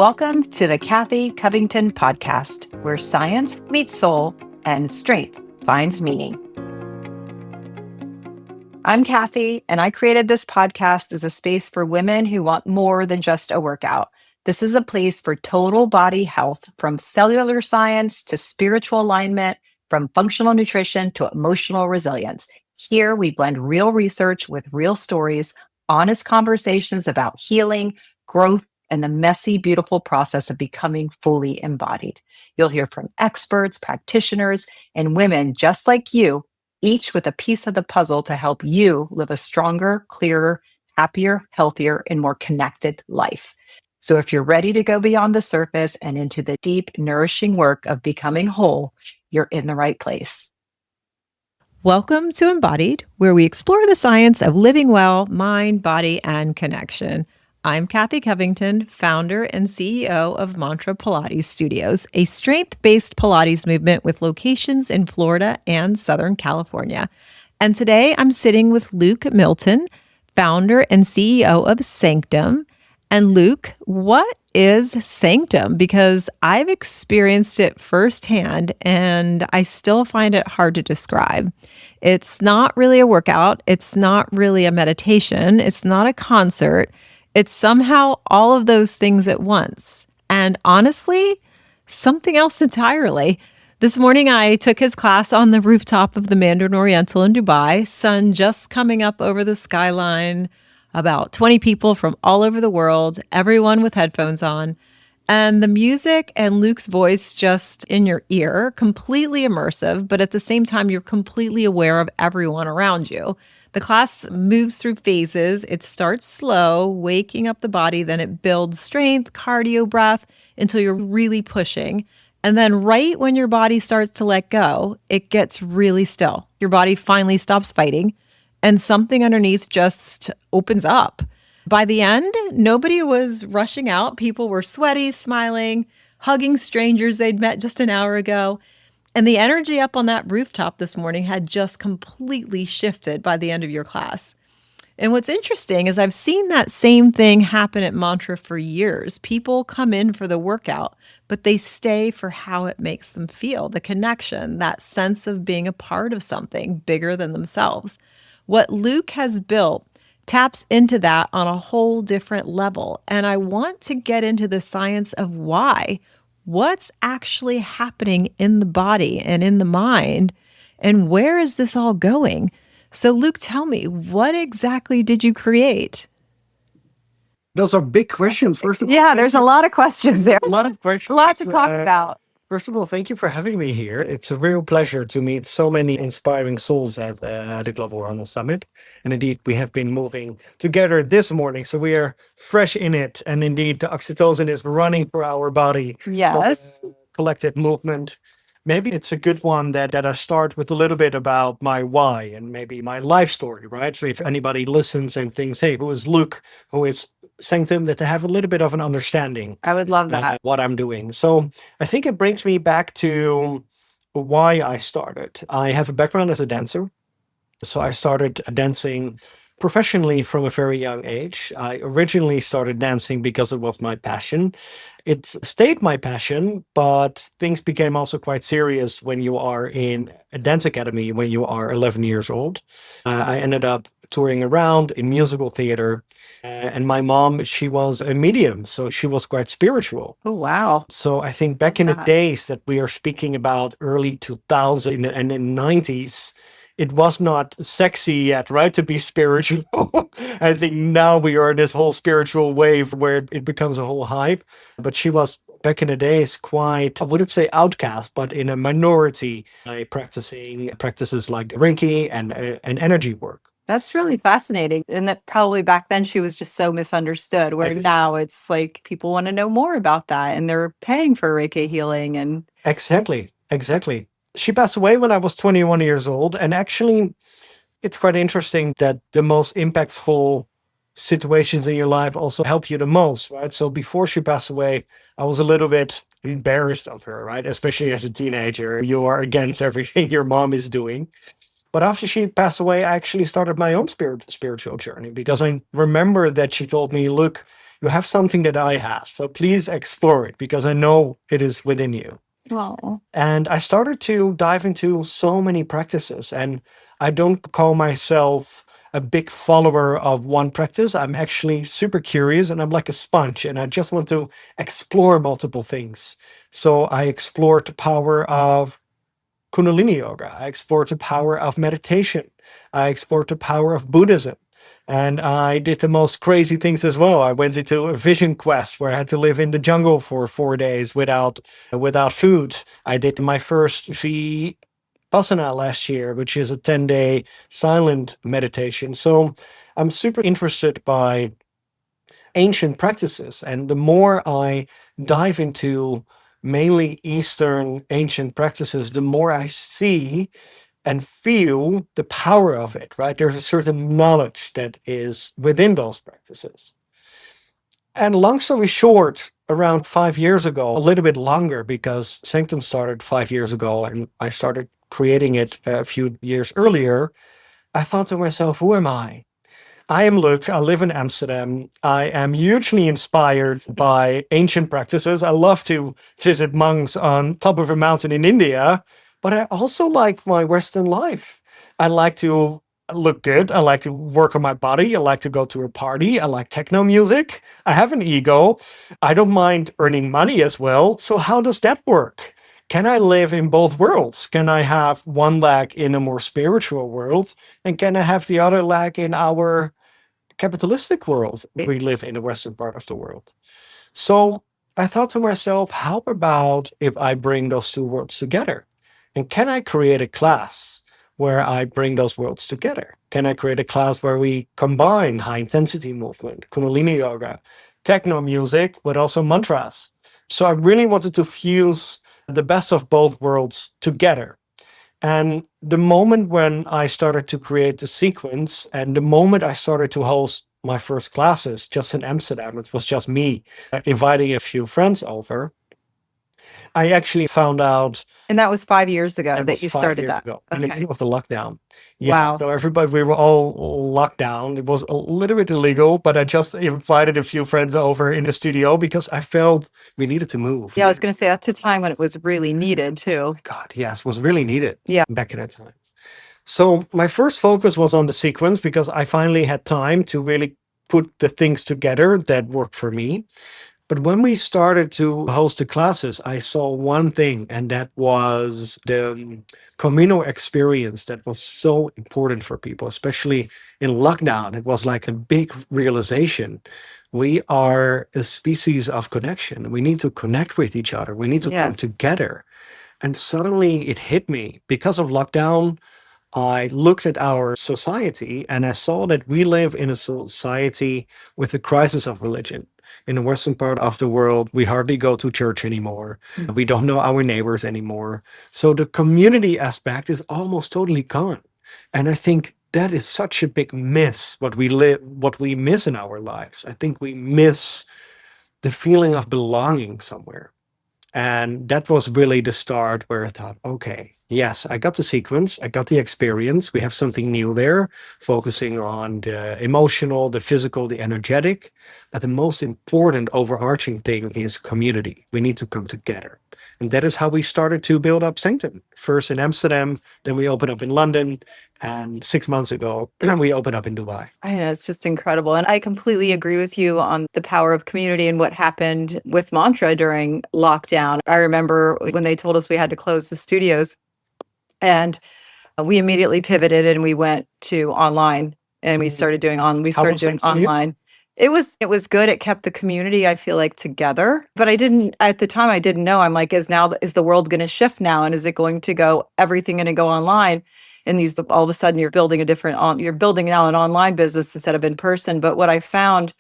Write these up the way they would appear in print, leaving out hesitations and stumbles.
Welcome to the Kathy Covington podcast, where science meets soul and strength finds meaning. I'm Kathy, and I created this podcast as a space for women who want more than just a workout. This is a place for total body health, from cellular science to spiritual alignment, from functional nutrition to emotional resilience. Here, we blend real research with real stories, honest conversations about healing, growth, and the messy, beautiful process of becoming fully embodied. You'll hear from experts, practitioners, and women just like you, each with a piece of the puzzle to help you live a stronger, clearer, happier, healthier, and more connected life. So if you're ready to go beyond the surface and into the deep, nourishing work of becoming whole, you're in the right place. Welcome to Embodied, where we explore the science of living well, mind, body, and connection. I'm Kathy Covington, founder and CEO of Mantra Pilates Studios, a strength-based Pilates movement with locations in Florida and Southern California. And today I'm sitting with Luuk Melisse, founder and CEO of Sanctum. And Luuk, what is Sanctum? Because I've experienced it firsthand and I still find it hard to describe. It's not really a workout. It's not really a meditation. It's not a concert. It's somehow all of those things at once. And honestly, something else entirely. This morning, I took his class on the rooftop of the Mandarin Oriental in Dubai, sun just coming up over the skyline, about 20 people from all over the world, everyone with headphones on, and the music and Luuk's voice just in your ear, completely immersive, but at the same time, you're completely aware of everyone around you. The class moves through phases. It starts slow, waking up the body, then it builds strength, cardio, breath, until you're really pushing. And then right when your body starts to let go, it gets really still. Your body finally stops fighting, and something underneath just opens up. By the end, nobody was rushing out. People were sweaty, smiling, hugging strangers they'd met just an hour ago. And the energy up on that rooftop this morning had just completely shifted by the end of your class. And what's interesting is I've seen that same thing happen at Mantra for years. People come in for the workout, but they stay for how it makes them feel, the connection, that sense of being a part of something bigger than themselves. What Luuk has built taps into that on a whole different level. And I want to get into the science of why. What's actually happening in the body and in the mind, and where is this all going? So Luuk, tell me, what exactly did you create? Those are big questions. First of all, Yeah, there's a lot of questions there. a lot of questions. A lot to talk about. First of all, thank you for having me here. It's a real pleasure to meet so many inspiring souls at the Global Wellness Summit. And indeed, we have been moving together this morning, so we are fresh in it. And indeed, the oxytocin is running through our body. Yes. Collective movement. Maybe it's a good one that I start with a little bit about my why and maybe my life story, right? So if anybody listens and thinks, hey, who is Luuk? Who is Sanctum? That they have a little bit of an understanding I would love that. what I'm doing. So I think it brings me back to why I started. I have a background as a dancer. So I started dancing professionally from a very young age. I originally started dancing because it was my passion. It stayed my passion, but things became also quite serious when you are in a dance academy when you are 11 years old. I ended up touring around in musical theater. And my mom, she was a medium, so she was quite spiritual. Oh, wow. So I think back in the days that we are speaking about early 2000 and in the 90s, it was not sexy yet, right, to be spiritual. I think now we are in this whole spiritual wave where it becomes a whole hype. But she was back in the days quite, I wouldn't say outcast, but in a minority, practicing practices like Reiki and energy work. That's really fascinating. And that probably back then she was just so misunderstood, where now it's like people want to know more about that and they're paying for Reiki healing. And Exactly. She passed away when I was 21 years old. And actually, it's quite interesting that the most impactful situations in your life also help you the most, right? So before she passed away, I was a little bit embarrassed of her, right? Especially as a teenager, you are against everything your mom is doing. But after she passed away, I actually started my own spiritual journey because I remember that she told me, look, You have something that I have. So please explore it because I know it is within you. Wow. And I started to dive into so many practices. And I don't call myself a big follower of one practice. I'm actually super curious and I'm like a sponge and I just want to explore multiple things. So I explored the power of Kundalini yoga. I explored the power of meditation. I explored the power of Buddhism. And I did the most crazy things as well. I went into a vision quest where I had to live in the jungle for 4 days without food. I did my first Vipassana last year, which is a 10-day silent meditation. So I'm super interested by ancient practices. And the more I dive into mainly Eastern ancient practices, the more I see and feel the power of it, right? There's a certain knowledge that is within those practices. And long story short, around 5 years ago, a little bit longer because Sanctum started 5 years ago and I started creating it a few years earlier, I thought to myself, who am I? I am Luuk. I live in Amsterdam. I am hugely inspired by ancient practices. I love to visit monks on top of a mountain in India, but I also like my Western life. I like to look good. I like to work on my body. I like to go to a party. I like techno music. I have an ego. I don't mind earning money as well. So, how does that work? Can I live in both worlds? Can I have one leg in a more spiritual world? And can I have the other leg in our capitalistic world we live in the western part of the world? So I thought to myself, how about if I bring those two worlds together? And can I create a class where I bring those worlds together? Can I create a class where we combine high intensity movement, Kundalini yoga, techno music, but also mantras? So I really wanted to fuse the best of both worlds together. And the moment when I started to create the sequence and the moment I started to host my first classes just in Amsterdam, it was just me inviting a few friends over. I actually found out And that was 5 years ago it that was you five started years that. ago in the Okay. beginning of the lockdown. Yeah. Wow. So everybody, we were all locked down. It was a little bit illegal, but I just invited a few friends over in the studio because I felt we needed to move. Yeah, I was going to say that's a time when it was really needed too. God, yes, it was really needed. Yeah. Back in that time. So my first focus was on the sequence because I finally had time to really put the things together that worked for me. But when we started to host the classes, I saw one thing, and that was the communal experience that was so important for people, especially in lockdown. It was like a big realization. We are a species of connection. We need to connect with each other. We need to come Yes. together. And suddenly it hit me because of lockdown. I looked at our society and I saw that we live in a society with a crisis of religion. In the western part of the world, we hardly go to church anymore. We don't know our neighbors anymore. So the community aspect is almost totally gone. And I think that is such a big miss what we miss in our lives. I think we miss the feeling of belonging somewhere. And that was really the start where I thought, okay, yes, I got the sequence, I got the experience. We have something new there, focusing on the emotional, the physical, the energetic. But the most important overarching thing is community. We need to come together. And that is how we started to build up Sanctum. First in Amsterdam, then we opened up in London. And 6 months ago, we opened up in Dubai. I know, it's just incredible. And I completely agree with you on the power of community and what happened with Mantra during lockdown. I remember when they told us we had to close the studios and we immediately pivoted and we went to online and we started doing How was it for you? online. It was good. It kept the community, I feel like, together. But I didn't at the time I didn't know. I'm like, is the world going to shift now? And is it going to go everything going to go online? And these all of a sudden you're building you're building now an online business instead of in person. But what I found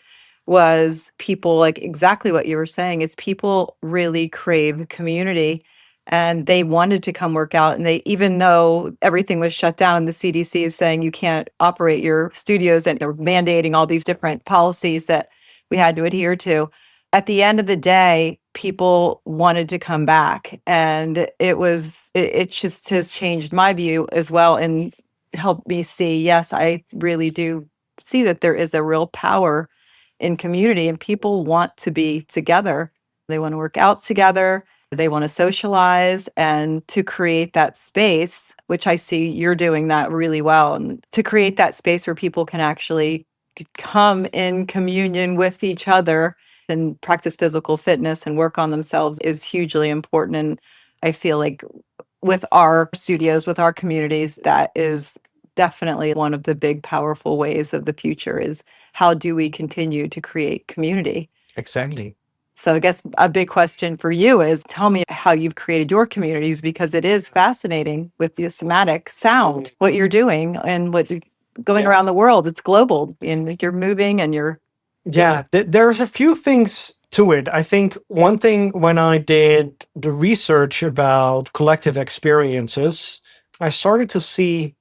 was people like exactly what you were saying. It's people really crave community and they wanted to come work out. And they, even though everything was shut down and the CDC is saying you can't operate your studios and they're mandating all these different policies that we had to adhere to, at the end of the day, people wanted to come back. And it just has changed my view as well and helped me see, yes, I really do see that there is a real power in community, and people want to be together. They want to work out together. They want to socialize, and to create that space, which I see you're doing that really well, and to create that space where people can actually come in communion with each other and practice physical fitness and work on themselves is hugely important. And I feel like with our studios, with our communities, that is definitely one of the big, powerful ways of the future is how do we continue to create community? Exactly. So I guess a big question for you is tell me how you've created your communities, because it is fascinating with the somatic sound, what you're doing and what you're going around the world. It's global and you're moving and you're. Yeah, there's a few things to it. I think one thing when I did the research about collective experiences, I started to see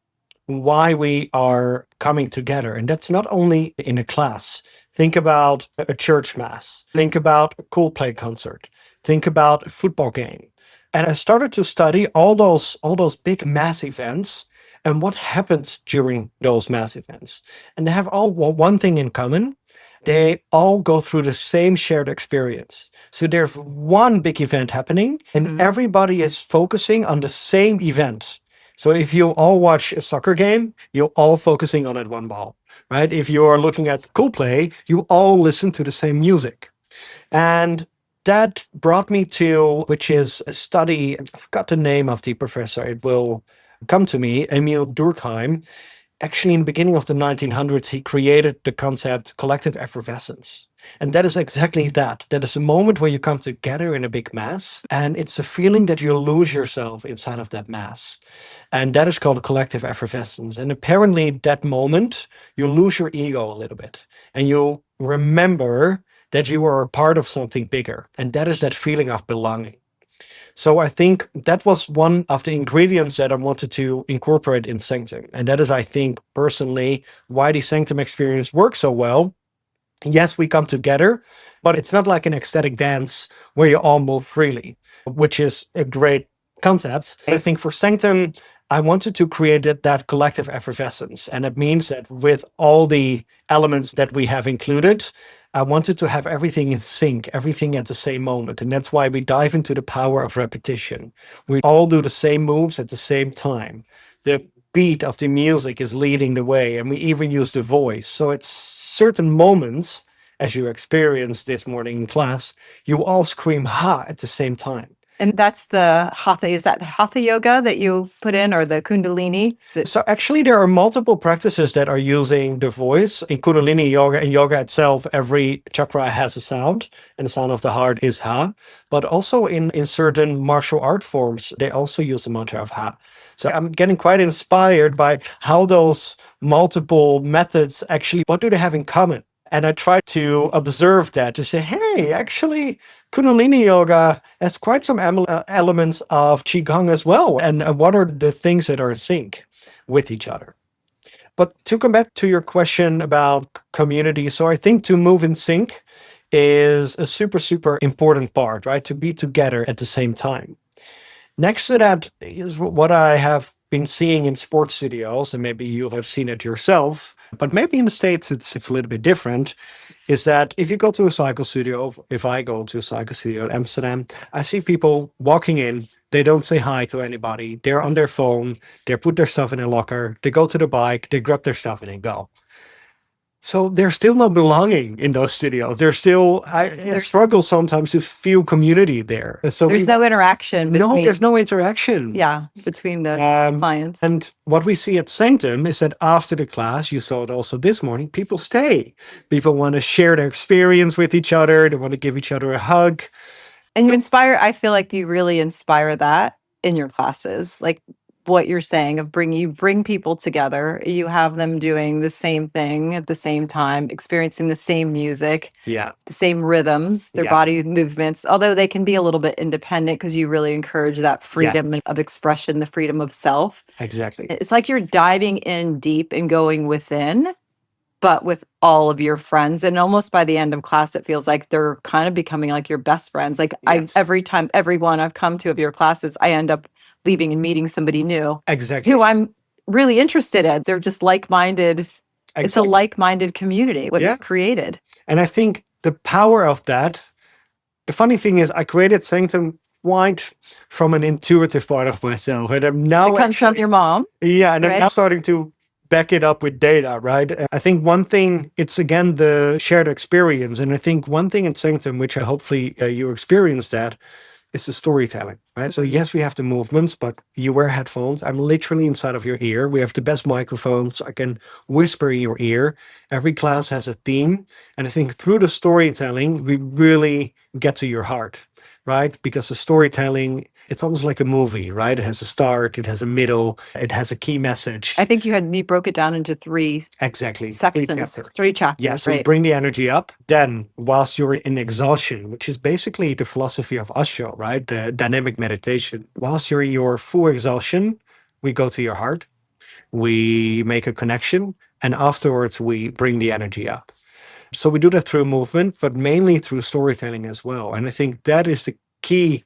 why we are coming together. And that's not only in a class. Think about a church mass. Think about a Coldplay concert. Think about a football game. And I started to study all those big mass events and what happens during those mass events. And they have all one thing in common. They all go through the same shared experience. So there's one big event happening and everybody is focusing on the same event. So if you all watch a soccer game, you're all focusing on that one ball, right? If you are looking at Coldplay, you all listen to the same music. And that brought me to, which is a study, I forgot the name of the professor, it will come to me, Emil Durkheim. Actually, in the beginning of the 1900s, he created the concept collective effervescence. And that is exactly that. That is a moment where you come together in a big mass, and it's a feeling that you lose yourself inside of that mass. And that is called collective effervescence. And apparently, that moment, you lose your ego a little bit, and you remember that you are a part of something bigger. And that is that feeling of belonging. So I think that was one of the ingredients that I wanted to incorporate in Sanctum. And that is, I think, personally, why the Sanctum experience works so well. Yes, we come together, but it's not like an ecstatic dance where you all move freely, which is a great concept. I think for Sanctum, I wanted to create that collective effervescence. And it means that with all the elements that we have included, I wanted to have everything in sync, everything at the same moment. And that's why we dive into the power of repetition. We all do the same moves at the same time. The beat of the music is leading the way, and we even use the voice. So it's certain moments, as you experienced this morning in class, you all scream ha at the same time. And that's the hatha. Is that the hatha yoga that you put in, or the kundalini? So actually, there are multiple practices that are using the voice. In Kundalini yoga and yoga itself, every chakra has a sound, and the sound of the heart is ha. But also in certain martial art forms, they also use the mantra of ha. So I'm getting quite inspired by how those multiple methods actually, what do they have in common? And I try to observe that to say, hey, actually, Kundalini yoga has quite some elements of Qigong as well. And what are the things that are in sync with each other? But to come back to your question about community, so I think to move in sync is a super, super important part, right? To be together at the same time. Next to that is what I have been seeing in sports studios, and maybe you have seen it yourself, but maybe in the States it's a little bit different, is that if you go to a cycle studio, if I go to a cycle studio in Amsterdam, I see people walking in, they don't say hi to anybody, they're on their phone, they put their stuff in a locker, they go to the bike, they grab their stuff and they go. So there's still no belonging in those studios. There's still, I struggle sometimes to feel community there. So there's no interaction. There's no interaction. Yeah, between the clients. And what we see at Sanctum is that after the class, you saw it also this morning, people stay. People want to share their experience with each other. They want to give each other a hug. And you inspire, I feel like you really inspire that in your classes. Like what you're saying of you bring people together, you have them doing the same thing at the same time, experiencing the same music, the same rhythms, their body movements, although they can be a little bit independent because you really encourage that freedom of expression, the freedom of self. Exactly. It's like you're diving in deep and going within, but with all of your friends. And almost by the end of class, it feels like they're kind of becoming like your best friends. Like everyone I've come to of your classes, I end up leaving and meeting somebody new. Exactly. Who I'm really interested in. They're just like-minded It's a like-minded community, what you've created. And I think the power of that, the funny thing is I created Sanctum quite from an intuitive part of myself. And I'm now It comes from your mom. Yeah, and right? I'm now starting to back it up with data, right? I think one thing, it's again the shared experience. And I think one thing in Sanctum, which I hopefully you experience that, is the storytelling, right? So yes, we have the movements, but you wear headphones. I'm literally inside of your ear. We have the best microphones. I can whisper in your ear. Every class has a theme. And I think through the storytelling, we really get to your heart, right? Because the storytelling, it's almost like a movie, right? It has a start, it has a middle, it has a key message. I think you broke it down into three sections, three chapters. Yes, we bring the energy up. Then, whilst you're in exhaustion, which is basically the philosophy of Osho, right? The dynamic meditation. Whilst you're in your full exhaustion, we go to your heart, we make a connection, and afterwards we bring the energy up. So we do that through movement, but mainly through storytelling as well. And I think that is the key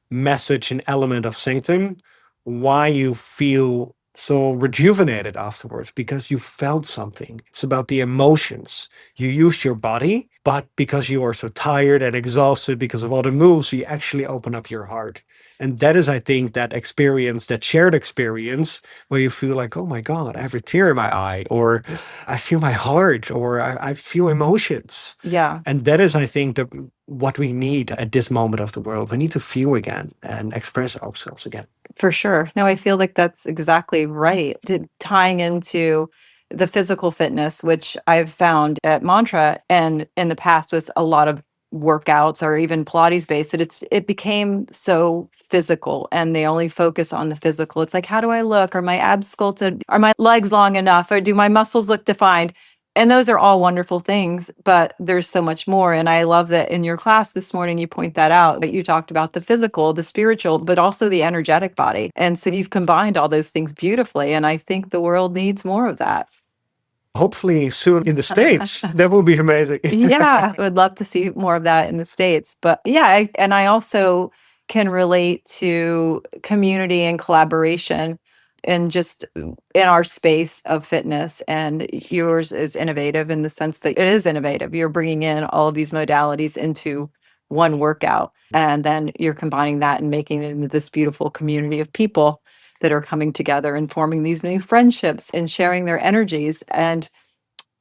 message and element of Sanctum, why you feel so rejuvenated afterwards, because you felt something. It's about the emotions. You used your body, but because you are so tired and exhausted because of all the moves, you actually open up your heart. And that is, I think, that experience, that shared experience, where you feel like, oh my God, I have a tear in my eye, or I feel my heart, or I feel emotions. Yeah. And that is, I think, what we need at this moment of the world. We need to feel again and express ourselves again. For sure. No, I feel like that's exactly right. Tying into the physical fitness, which I've found at Mantra and in the past was a lot of workouts or even Pilates based, it became so physical and they only focus on the physical. It's like, how do I look? Are my abs sculpted? Are my legs long enough? Or do my muscles look defined? And those are all wonderful things, but there's so much more. And I love that in your class this morning, you point that out, that you talked about the physical, the spiritual, but also the energetic body. And so you've combined all those things beautifully. And I think the world needs more of that. Hopefully soon in the States. That will be amazing. Yeah, I would love to see more of that in the States. But yeah, I also can relate to community and collaboration and just in our space of fitness. And yours is innovative in the sense that it is innovative. You're bringing in all of these modalities into one workout, and then you're combining that and making it into this beautiful community of people that are coming together and forming these new friendships and sharing their energies. And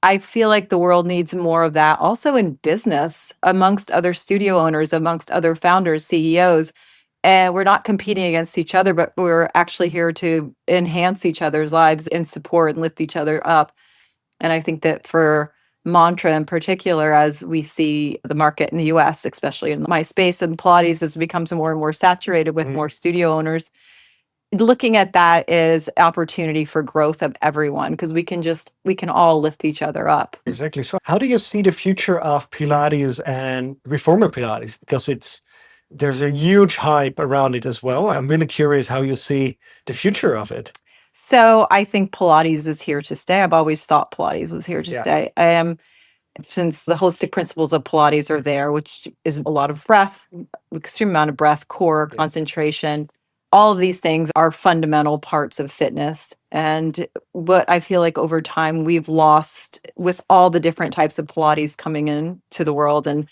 I feel like the world needs more of that also in business, amongst other studio owners, amongst other founders, CEOs. And we're not competing against each other, but we're actually here to enhance each other's lives and support and lift each other up. And I think that for Mantra in particular, as we see the market in the US, especially in my space and Pilates, as it becomes more and more saturated with more studio owners, looking at that is opportunity for growth of everyone, because we can all lift each other up. Exactly. So how do you see the future of Pilates and reformer Pilates? Because there's a huge hype around it as well. I'm really curious how you see the future of it. So I think Pilates is here to stay. I've always thought Pilates was here to stay. Since the holistic principles of Pilates are there, which is a lot of breath, extreme amount of breath, core concentration. All of these things are fundamental parts of fitness. And what I feel like over time we've lost with all the different types of Pilates coming into the world and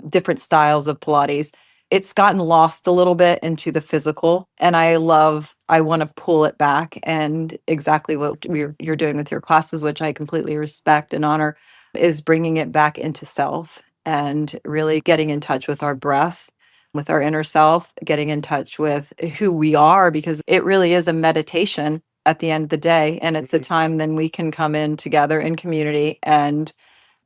different styles of Pilates, it's gotten lost a little bit into the physical. And I want to pull it back, and exactly what you're doing with your classes, which I completely respect and honor, is bringing it back into self and really getting in touch with our breath, with our inner self, getting in touch with who we are, because it really is a meditation at the end of the day. And it's a time then we can come in together in community and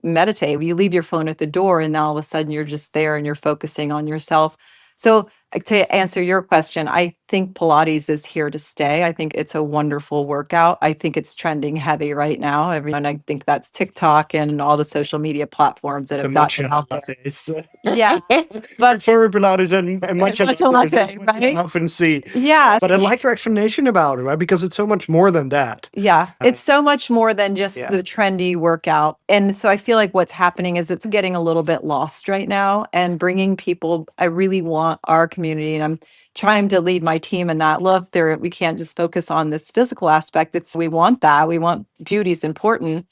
meditate. You leave your phone at the door and now all of a sudden you're just there and you're focusing on yourself. So to answer your question, I think Pilates is here to stay. I think it's a wonderful workout. I think it's trending heavy right now. And I think that's TikTok and all the social media platforms that have gotten out there. Yeah. But for Pilates and matcha latte, right? Often see. Yeah. But I like your explanation about it, right? Because it's so much more than that. Yeah. It's so much more than just the trendy workout. And so I feel like what's happening is it's getting a little bit lost right now, and bringing people. I really want our community, and I'm trying to lead my team in that. Look, we can't just focus on this physical aspect. We want that. We want beauty is important,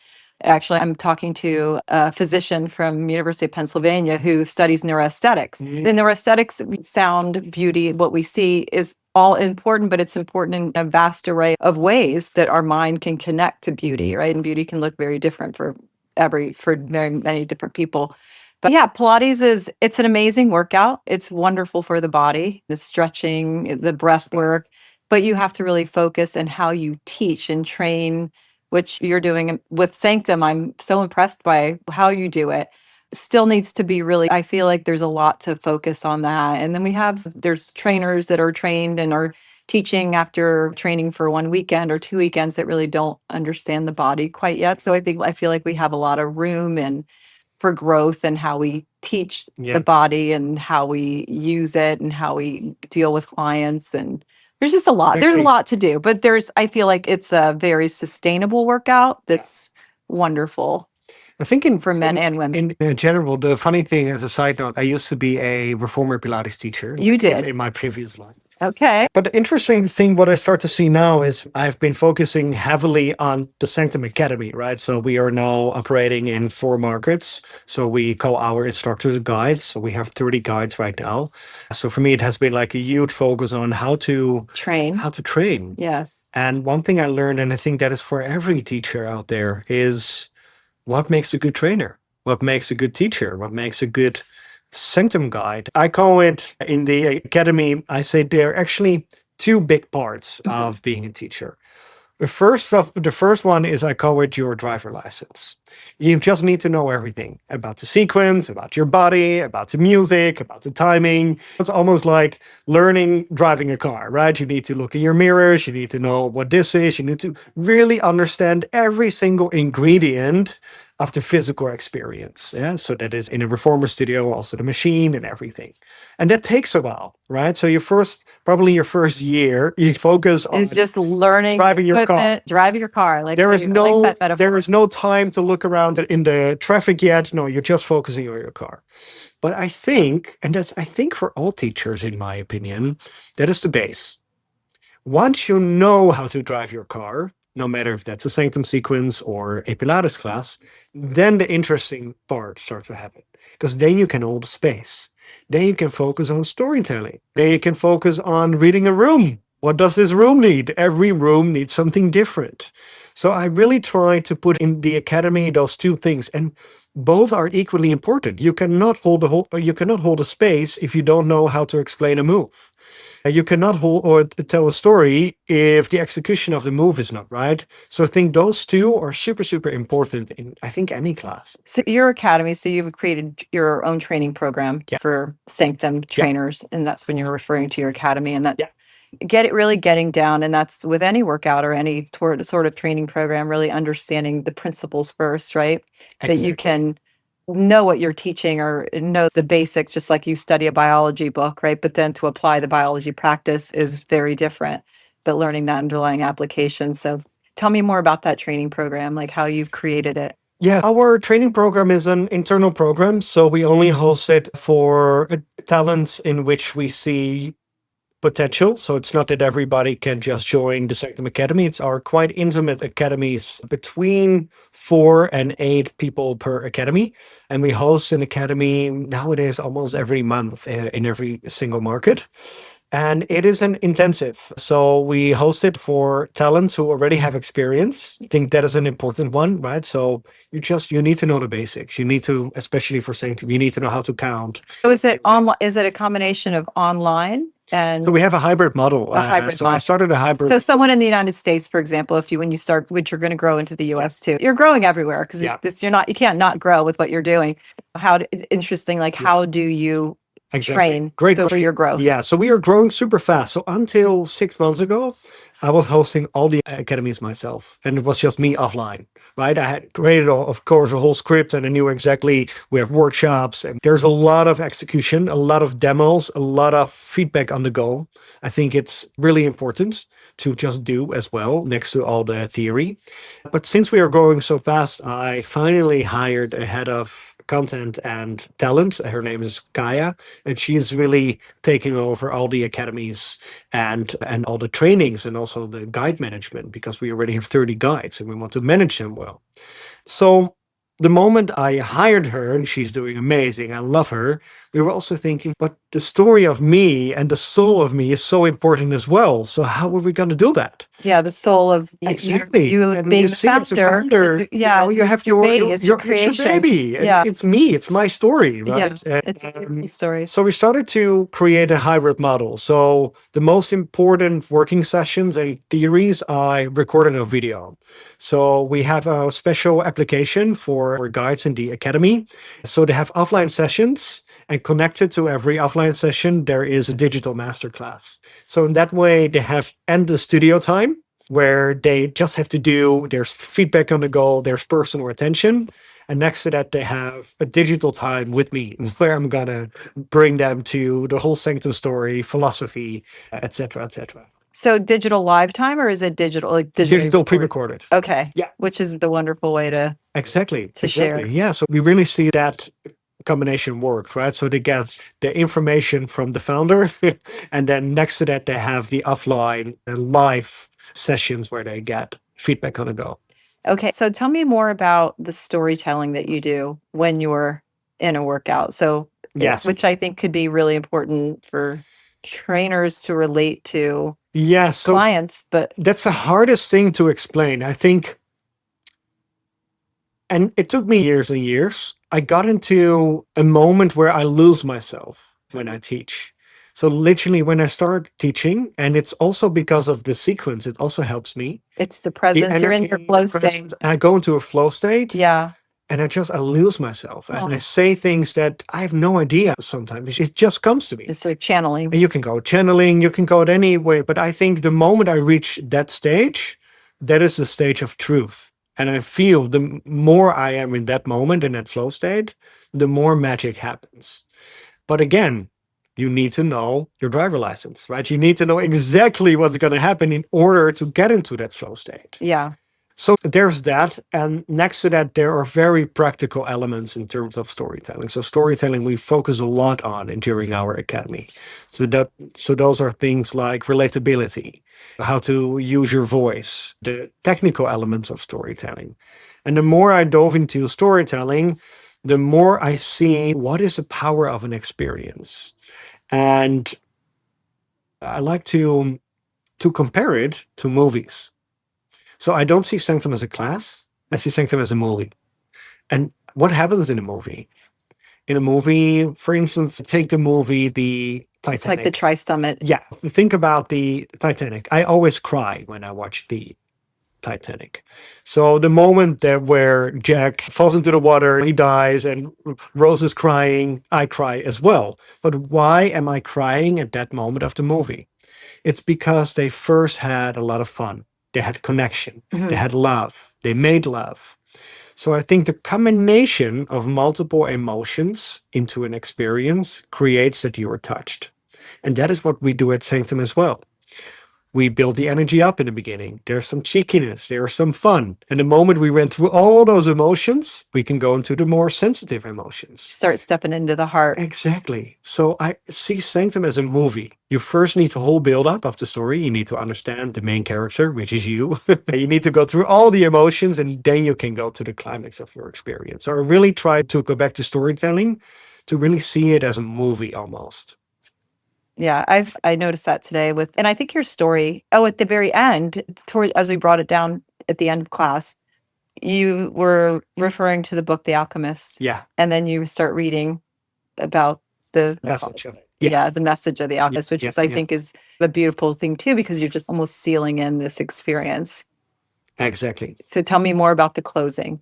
Actually, I'm talking to a physician from University of Pennsylvania who studies neuroaesthetics. The neuroaesthetics, sound, beauty, what we see is all important, but it's important in a vast array of ways that our mind can connect to beauty, right? And beauty can look very different for very many different people. But yeah, Pilates it's an amazing workout. It's wonderful for the body, the stretching, the breath work, but you have to really focus on how you teach and train, which you're doing with Sanctum. I'm so impressed by how you do it. Still needs to be really, I feel like there's a lot to focus on that. And then there's trainers that are trained and are teaching after training for 1 weekend or 2 weekends that really don't understand the body quite yet. So I feel like we have a lot of room and for growth and how we teach the body and how we use it and how we deal with clients. And there's just a lot. There's a lot to do, but I feel like it's a very sustainable workout that's wonderful. I think for men and women. In general, the funny thing as a side note, I used to be a reformer Pilates teacher. You did? In my previous life. Okay. But the interesting thing, what I start to see now is I've been focusing heavily on the Sanctum Academy, right? So we are now operating in 4 markets. So we call our instructors guides. So we have 30 guides right now. So for me, it has been like a huge focus on how to train. Yes. And one thing I learned, and I think that is for every teacher out there, is what makes a good trainer? What makes a good teacher? What makes a good Sanctum guide? I call it in the academy, I say there are actually 2 big parts of being a teacher. The first one is I call it your driver license. You just need to know everything about the sequence, about your body, about the music, about the timing. It's almost like learning driving a car, right? You need to look in your mirrors. You need to know what this is. You need to really understand every single ingredient of the physical experience. Yeah. So that is in a reformer studio, also the machine and everything. And that takes a while, right? So probably your first year, you focus on It's just learning driving your car. Like there is there is no time to look around in the traffic yet. No, you're just focusing on your car. But I think, and I think for all teachers, in my opinion, that is the base. Once you know how to drive your car, no matter if that's a Sanctum sequence or a Pilates class, then the interesting part starts to happen. Because then you can hold the space. Then you can focus on storytelling. Then you can focus on reading a room. What does this room need? Every room needs something different. So I really try to put in the academy those 2 things, and both are equally important. You cannot hold a space if you don't know how to explain a move. You cannot hold or tell a story if the execution of the move is not right. So I think those 2 are super, super important in, I think, any class. So your academy, so you've created your own training program for Sanctum trainers, and that's when you're referring to your academy, and that getting down, and that's with any workout or any sort of training program, really understanding the principles first, right? Exactly. That you can know what you're teaching or know the basics, just like you study a biology book, right? But then to apply the biology practice is very different, but learning that underlying application. So tell me more about that training program, like how you've created it. Yeah, our training program is an internal program. So we only host it for talents in which we see potential. So it's not that everybody can just join the Sanctum Academy. It's our quite intimate academies, between 4 and 8 people per academy. And we host an academy nowadays almost every month in every single market. And it is an intensive. So we host it for talents who already have experience. I think that is an important one, right? So you need to know the basics. You need to, especially for Sanctum, you need to know how to count. So is it a combination of online? And so we have a hybrid model. I started a hybrid. So someone in the United States, for example, which you're going to grow into the US too. You're growing everywhere because you can't not grow with what you're doing. Interesting. Like how do you train for your growth? Yeah. So we are growing super fast. So until 6 months ago, I was hosting all the academies myself, and it was just me offline, right? I had created, of course, a whole script, and I knew exactly we have workshops, and there's a lot of execution, a lot of demos, a lot of feedback on the go. I think it's really important to just do as well next to all the theory. But since we are growing so fast, I finally hired a head of content and talent. Her name is Kaya, and she is really taking over all the academies and all the trainings and also also the guide management, because we already have 30 guides and we want to manage them well. So the moment I hired her, and she's doing amazing, I love her, we were also thinking, but the story of me and the soul of me is so important as well. So how are we going to do that? Yeah, the soul of Exactly. you And being you the see, as a founder, Yeah, you have it's your baby, it's your it's your creation. baby. And Yeah. it's me, it's my story, right? Yeah, it's a beautiful story. So we started to create a hybrid model. So the most important working sessions and theories I recorded in a video. So we have a special application for our guides in the academy. So they have offline sessions, and connected to every offline session, there is a digital masterclass. So in that way, they have endless studio time where they just have to do, there's feedback on the go, there's personal attention. And next to that, they have a digital time with me where I'm going to bring them to the whole Sanctum story, philosophy, etc., etc. So digital live time, or is it digital, like Digital pre-recorded. Okay. Yeah. Which is the wonderful way to Exactly. share. Yeah. So we really see that combination works, right? So they get the information from the founder, and then next to that, they have the offline live sessions where they get feedback on the go. Okay. So tell me more about the storytelling that you do when you're in a workout. So, Yes. which I think could be really important for trainers to relate to So clients, but that's the hardest thing to explain, I think. And it took me years and years. I got into a moment where I lose myself when I teach. So literally when I start teaching, and it's also because of the sequence, it also helps me. it's the presence. You're in your flow state. I go into a flow state. Yeah. And I lose myself. And I say things that I have no idea sometimes. It just comes to me. It's like channeling. And you can go channeling, you can go it any way. But I think the moment I reach that stage, that is the stage of truth. And I feel the more I am in that moment, in that flow state, the more magic happens. But again, you need to know your driver license, right? You need to know exactly what's going to happen in order to get into that flow state. Yeah. So there's that. And next to that, there are very practical elements in terms of storytelling. So storytelling, we focus a lot on during our academy. So those are things like relatability, how to use your voice, the technical elements of storytelling. And the more I dove into storytelling, the more I see what is the power of an experience. And I like to compare it to movies. So I don't see Sanctum as a class. I see Sanctum as a movie. And what happens in a movie? In a movie, for instance, take the movie The Titanic. It's like the tri-summit. Yeah. Think about the Titanic. I always cry when I watch the Titanic. So the moment where Jack falls into the water, he dies, and Rose is crying, I cry as well. But why am I crying at that moment of the movie? It's because they first had a lot of fun. They had connection. They had love. They made love. So I think the combination of multiple emotions into an experience creates that you are touched. And that is what we do at Sanctum as well. We build the energy up in the beginning. There's some cheekiness. There's some fun. And the moment we went through all those emotions, we can go into the more sensitive emotions. Start stepping into the heart. Exactly. So I see Sanctum as a movie. You first need the whole build-up of the story. You need to understand the main character, which is you. You need to go through all the emotions, and then you can go to the climax of your experience. So I really try to go back to storytelling to really see it as a movie almost. Yeah, I noticed that today and I think your story, at the very end, as we brought it down at the end of class, you were referring to the book, The Alchemist. Yeah. And then you start reading about the message of it. the message of the alchemist, which I think is a beautiful thing too, because you're just almost sealing in this experience. Exactly. So tell me more about the closing.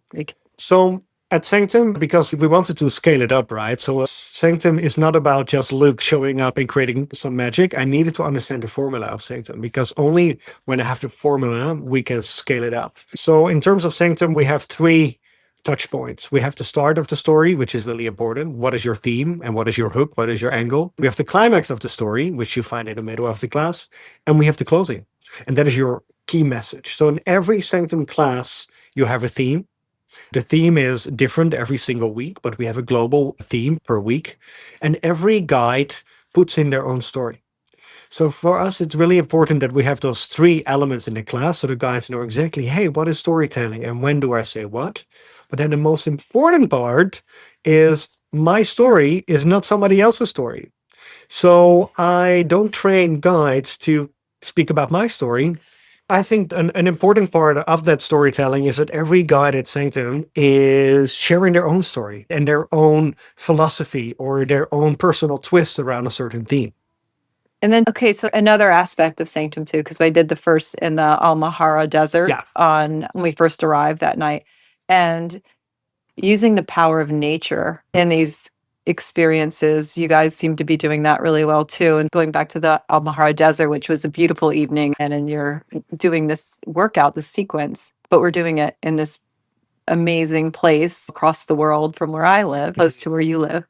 So at Sanctum, because we wanted to scale it up, right? So Sanctum is not about just Luuk showing up and creating some magic. I needed to understand the formula of Sanctum, because only when I have the formula, we can scale it up. So in terms of Sanctum, we have 3 touch points. We have the start of the story, which is really important. What is your theme and what is your hook? What is your angle? We have the climax of the story, which you find in the middle of the class. And we have the closing. And that is your key message. So in every Sanctum class, you have a theme. The theme is different every single week, but we have a global theme per week. And every guide puts in their own story. So for us, it's really important that we have those three elements in the class so the guys know exactly, hey, what is storytelling and when do I say what? But then the most important part is my story is not somebody else's story. So I don't train guides to speak about my story. I think an important part of that storytelling is that every guide at Sanctum is sharing their own story and their own philosophy or their own personal twist around a certain theme. And then, okay, so another aspect of Sanctum too, because I did the first in the Al-Mahara Desert on when we first arrived that night. And using the power of nature in these experiences, you guys seem to be doing that really well too. And going back to the Al-Mahara Desert, which was a beautiful evening, and then you're doing this workout, this sequence, but we're doing it in this amazing place across the world from where I live, close to where you live,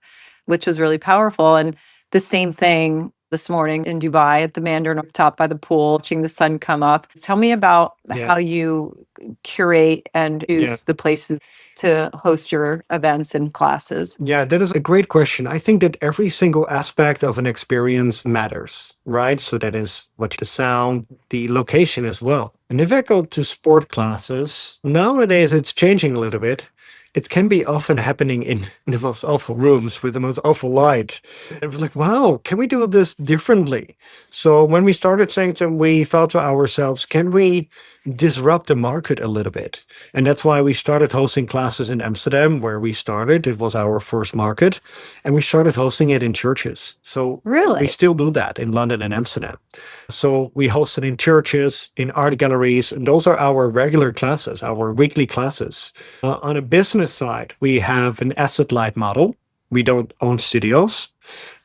which was really powerful. And the same thing this morning in Dubai at the Mandarin top by the pool, watching the sun come up. Tell me about how you curate and use the places to host your events and classes. Yeah, that is a great question. I think that every single aspect of an experience matters, right? So that is what the sound, the location as well. And if I go to sport classes, nowadays it's changing a little bit. It can be often happening in the most awful rooms with the most awful light. It was like, wow, can we do this differently? So when we started Sanctum, we thought to ourselves, can we disrupt the market a little bit? And that's why we started hosting classes in Amsterdam, where we started. It was our first market. And we started hosting it in churches. So we still do that in London and Amsterdam. So we host it in churches, in art galleries, and those are our regular classes, our weekly classes. On a business side, we have an asset-light model. We don't own studios.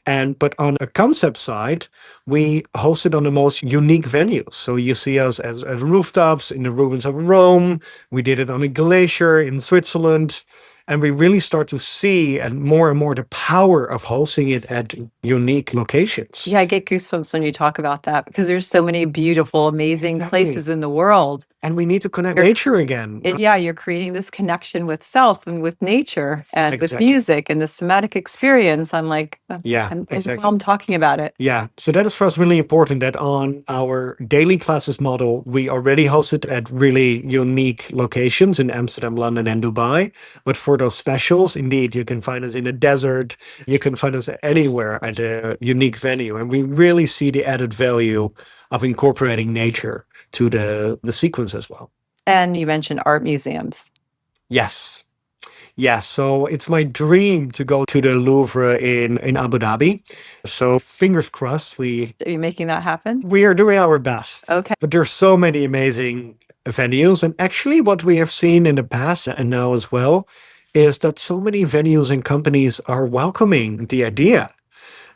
But on a concept side, we host it on the most unique venues. So you see us as rooftops in the ruins of Rome. We did it on a glacier in Switzerland. And we really start to see and more the power of hosting it at unique locations. Yeah, I get goosebumps when you talk about that because there's so many beautiful, amazing places in the world. And we need to connect nature again. You're creating this connection with self and with nature and with music and the somatic experience. I'm like, I'm talking about it. Yeah, so that is for us really important that on our daily classes model, we already host it at really unique locations in Amsterdam, London, and Dubai. But for those specials, indeed, you can find us in the desert. You can find us anywhere at a unique venue. And we really see the added value of incorporating nature to the sequence as well. And you mentioned art museums. Yes. Yeah, so it's my dream to go to the Louvre in Abu Dhabi. So fingers crossed. Are you making that happen? We are doing our best. Okay. But there's so many amazing venues. And actually what we have seen in the past and now as well is that so many venues and companies are welcoming the idea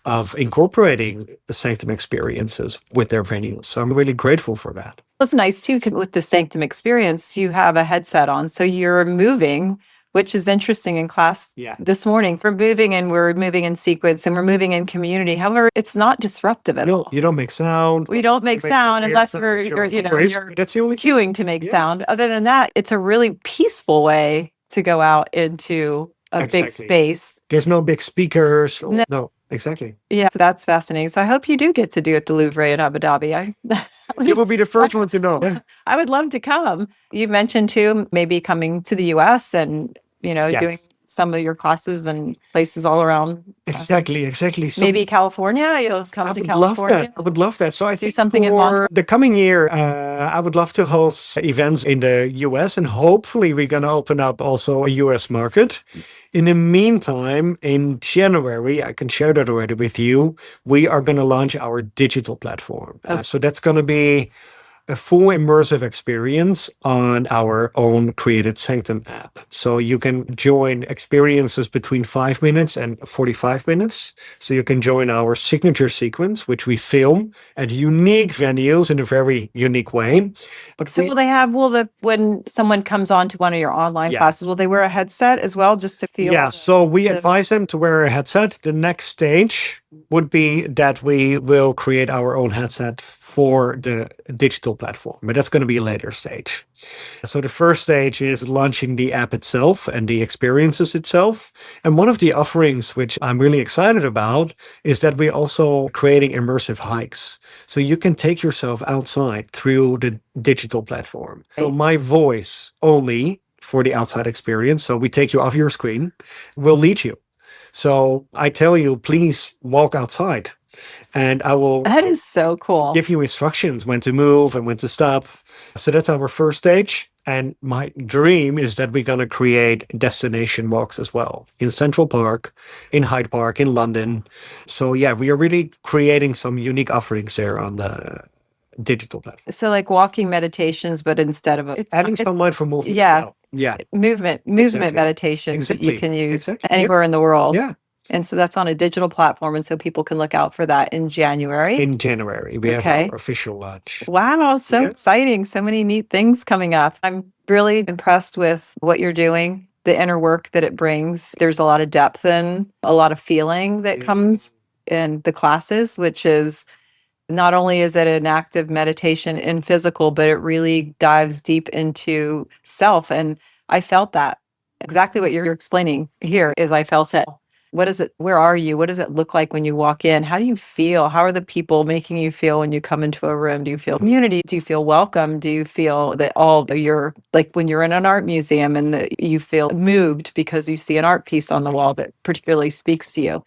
of incorporating the Sanctum experiences with their venues. So I'm really grateful for that. It's nice too, because with the Sanctum experience, you have a headset on. So you're moving, which is interesting in class this morning. We're moving in sequence and we're moving in community. However, it's not disruptive at all. You don't make sound. We don't make sound unless you're cueing to make sound. Other than that, it's a really peaceful way to go out into a big space. There's no big speakers. No, exactly. Yeah, so that's fascinating. So I hope you do get to do it at the Louvre in Abu Dhabi. You will be the first one to know. I would love to come. You mentioned too, maybe coming to the US and, doing some of your classes and places all around. Exactly. So maybe California. You'll come to California. I would love that. So I think something for the coming year, I would love to host events in the US, and hopefully we're going to open up also a US market. In the meantime, in January, I can share that already with you, we are going to launch our digital platform. So that's going to be a full immersive experience on our own created Sanctum app. So you can join experiences between 5 minutes and 45 minutes. So you can join our signature sequence, which we film at unique venues in a very unique way. But when someone comes on to one of your online classes, will they wear a headset as well just to feel? Yeah, so we advise them to wear a headset. The next stage would be that we will create our own headset for the digital platform, but that's going to be a later stage. So the first stage is launching the app itself and the experiences itself. And one of the offerings which I'm really excited about is that we're also creating immersive hikes. So you can take yourself outside through the digital platform. So my voice only for the outside experience. So we take you off your screen, will lead you. So I tell you, please walk outside, and I will That is so cool. give you instructions when to move and when to stop. So that's our first stage. And my dream is that we're going to create destination walks as well in Central Park, in Hyde Park, in London. So yeah, we are really creating some unique offerings there on the digital platform. So like walking meditations, but instead of Adding some mindful movement. Yeah. as well. Yeah. movement Exactly. meditations that you Exactly. can use Exactly. anywhere in the world. Yeah. And so that's on a digital platform. And so people can look out for that in January. In January, we have Okay. our official launch. Wow, so Yeah. exciting. So many neat things coming up. I'm really impressed with what you're doing, the inner work that it brings. There's a lot of depth and a lot of feeling that comes in the classes, which is not only is it an active meditation in physical, but it really dives deep into self. And I felt that exactly what you're explaining here is I felt it. What is it? Where are you? What does it look like when you walk in? How do you feel? How are the people making you feel when you come into a room? Do you feel community? Do you feel welcome? Do you feel that all you're like when you're in an art museum and that you feel moved because you see an art piece on the wall that particularly speaks to you?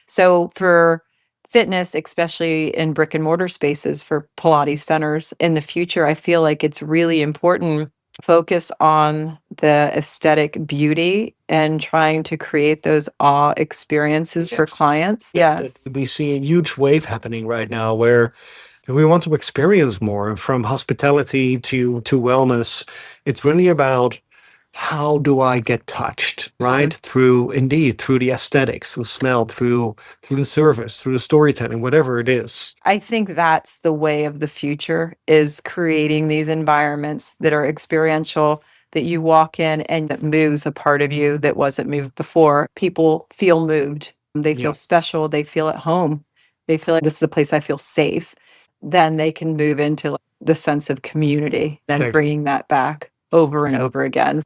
So for fitness, especially in brick and mortar spaces for Pilates centers in the future, I feel like it's really important to focus on the aesthetic beauty and trying to create those awe experiences for Yes. clients. Yes. We see a huge wave happening right now where we want to experience more from hospitality to wellness. It's really about how do I get touched, right? Through the aesthetics, through smell, through the service, through the storytelling, whatever it is. I think that's the way of the future is creating these environments that are experiential, that you walk in and that moves a part of you that wasn't moved before. People feel moved. They feel Yeah. special. They feel at home. They feel like this is a place I feel safe. Then they can move into the sense of community, then Exactly. bringing that back over and over again.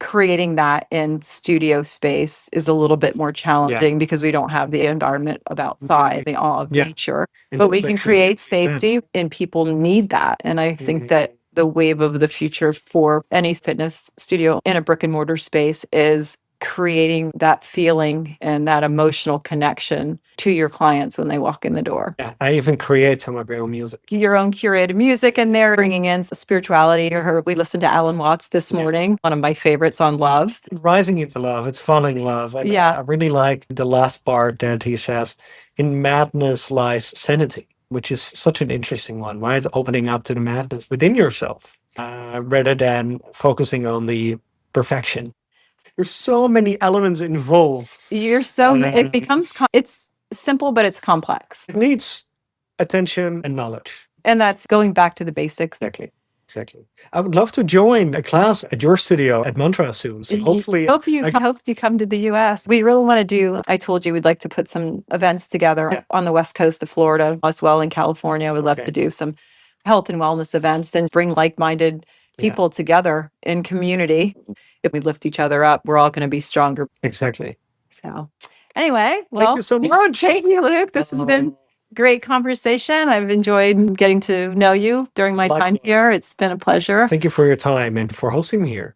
Creating that in studio space is a little bit more challenging because we don't have the environment of outside, the awe of Yeah. nature. And But we that's can actually create 100%. safety and people need that. And I think that the wave of the future for any fitness studio in a brick and mortar space is creating that feeling and that emotional connection to your clients when they walk in the door. Yeah, I even create some of my own music. Your own curated music and they're bringing in spirituality. We listened to Alan Watts this morning, one of my favorites on love. Rising into love, it's falling in love. And Yeah. I really like the last part that he says, in madness lies sanity, which is such an interesting one, right? Opening up to the madness within yourself rather than focusing on the perfection. There's so many elements involved. It becomes, it's simple, but it's complex. It needs attention and knowledge. And that's going back to the basics. Exactly. I would love to join a class at your studio at Mantra soon. So hopefully, Hope you come to the US. We really want to do, I told you we'd like to put some events together on the West Coast of Florida as well in California. We'd love to do some health and wellness events and bring like-minded people together in community. If we lift each other up, we're all going to be stronger. Exactly. So anyway, well, Thank you so much. Thank you, Luuk. This has been great conversation. I've enjoyed getting to know you during my time here. It's been a pleasure. Thank you for your time and for hosting me here.